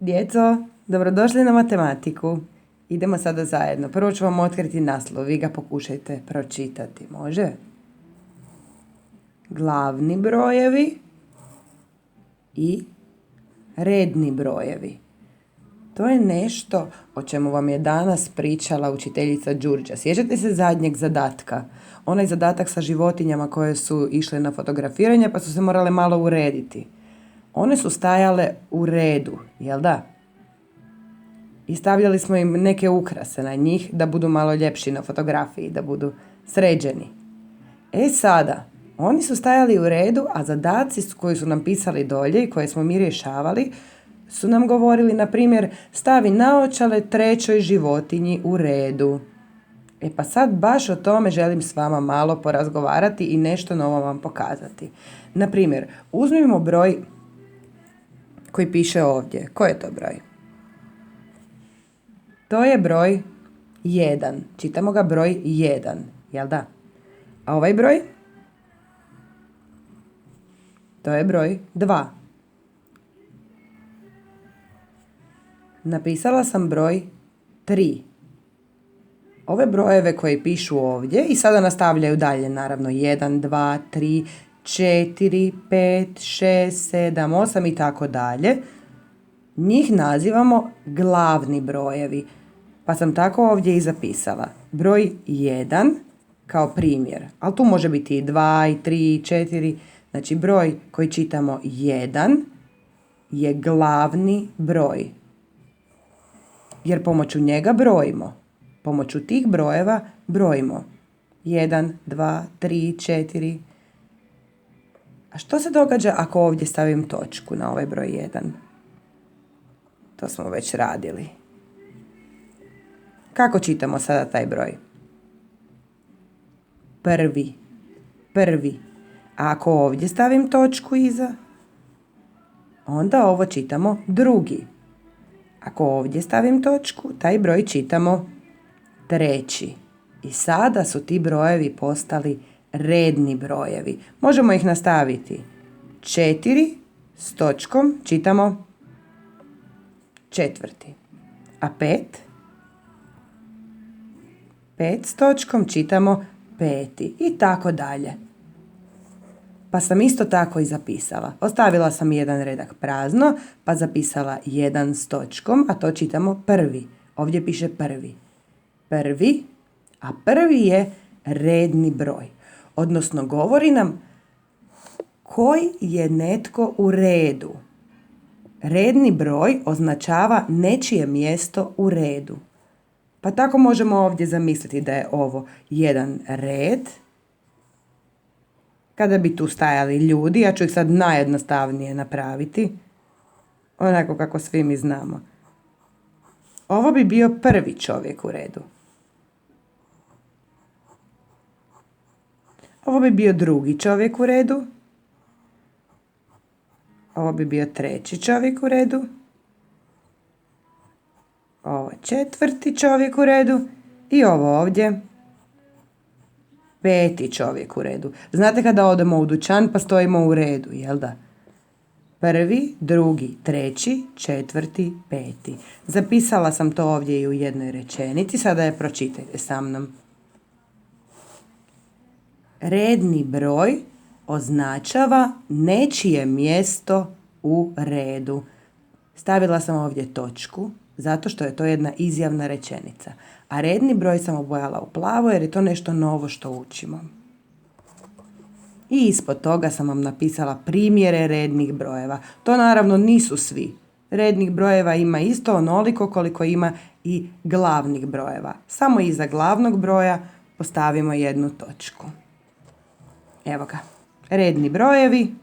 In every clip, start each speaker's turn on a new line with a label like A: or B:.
A: Djeco, dobrodošli na matematiku. Idemo sada zajedno. Prvo ću vam otkriti naslov. Vi ga pokušajte pročitati. Može? Glavni brojevi i redni brojevi. To je nešto o čemu vam je danas pričala učiteljica Đurđa. Sjećate se zadnjeg zadatka? Onaj zadatak sa životinjama koje su išle na fotografiranje pa su se morale malo urediti. One su stajale u redu, jel da? I stavljali smo im neke ukrase na njih da budu malo ljepši na fotografiji, da budu sređeni. Sada, oni su stajali u redu, a zadaci koji su nam pisali dolje i koje smo mi rješavali su nam govorili, na primjer, stavi naočale trećoj životinji u redu. Pa sad baš o tome želim s vama malo porazgovarati i nešto novo vam pokazati. Na primjer, uzmimo broj koji piše ovdje. Koji je to broj? To je broj 1. Čitamo ga broj 1, jel da? A ovaj broj? To je broj 2. Napisala sam broj 3. Ove brojeve koji pišu ovdje i sada nastavljaju dalje, naravno 1, 2, 3, 4, 5, 6, 7, 8 i tako dalje. Njih nazivamo glavni brojevi. Pa sam tako ovdje i zapisala. Broj 1 kao primjer. Ali tu može biti i 2, i 3, i 4. Znači broj koji čitamo 1 je glavni broj. Jer pomoću njega brojimo. Pomoću tih brojeva brojimo. 1, 2, 3, 4. A što se događa ako ovdje stavim točku na ovaj broj 1? To smo već radili. Kako čitamo sada taj broj? Prvi. A ako ovdje stavim točku iza, onda ovo čitamo drugi. Ako ovdje stavim točku, taj broj čitamo treći. I sada su ti brojevi postali redni brojevi. Možemo ih nastaviti. 4 s točkom čitamo četvrti. A 5 s točkom čitamo peti. I tako dalje. Pa sam isto tako i zapisala. Ostavila sam jedan redak prazno, pa zapisala 1 s točkom, a to čitamo prvi. Ovdje piše prvi. A prvi je redni broj. Odnosno govori nam koji je netko u redu. Redni broj označava nečije mjesto u redu. Pa tako možemo ovdje zamisliti da je ovo jedan red. Kada bi tu stajali ljudi, ja ću ih sad najjednostavnije napraviti. Onako kako svi mi znamo. Ovo bi bio prvi čovjek u redu. Ovo bi bio drugi čovjek u redu. Ovo bi bio treći čovjek u redu. Ovo je četvrti čovjek u redu. I ovo ovdje peti čovjek u redu. Znate kada odemo u dućan pa stojimo u redu, jel da? Prvi, drugi, treći, četvrti, peti. Zapisala sam to ovdje i u jednoj rečenici, sada je pročitajte sa mnom. Redni broj označava nečije mjesto u redu. Stavila sam ovdje točku, zato što je to jedna izjavna rečenica. A redni broj sam obojala u plavo jer je to nešto novo što učimo. I ispod toga sam vam napisala primjere rednih brojeva. To naravno nisu svi. Rednih brojeva ima isto onoliko koliko ima i glavnih brojeva. Samo iza glavnog broja postavimo jednu točku. Evo ga. Redni brojevi.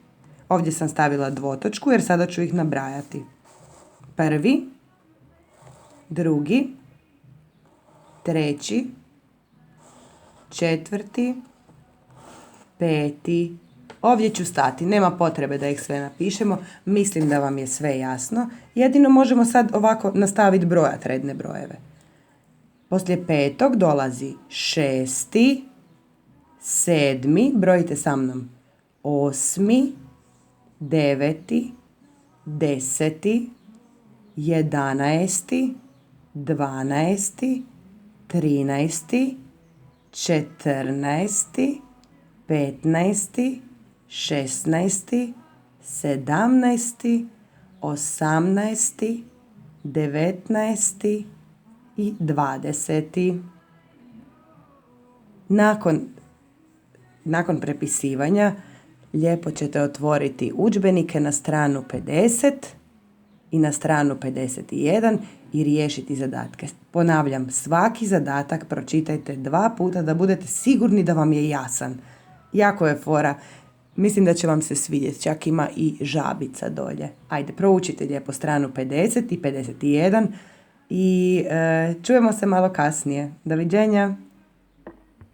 A: Ovdje sam stavila dvotočku jer sada ću ih nabrajati. Prvi, drugi, treći, četvrti, peti. Ovdje ću stati, nema potrebe da ih sve napišemo, mislim da vam je sve jasno. Jedino možemo sad ovako nastaviti brojat redne brojeve. Poslije petog dolazi šesti, sedmi, brojite sa mnom, osmi, deveti, 10, 11, 12, 13, 14, 15, 16, 17, 18, 19 i 20. Nakon prepisivanja lijepo ćete otvoriti udžbenike na stranu 50 i na stranu 51 i riješiti zadatke. Ponavljam, svaki zadatak pročitajte 2 puta da budete sigurni da vam je jasan. Jako je fora. Mislim da će vam se svidjeti. Čak ima i žabica dolje. Ajde, proučite lijepo stranu 50 i 51 i čujemo se malo kasnije. Doviđenja!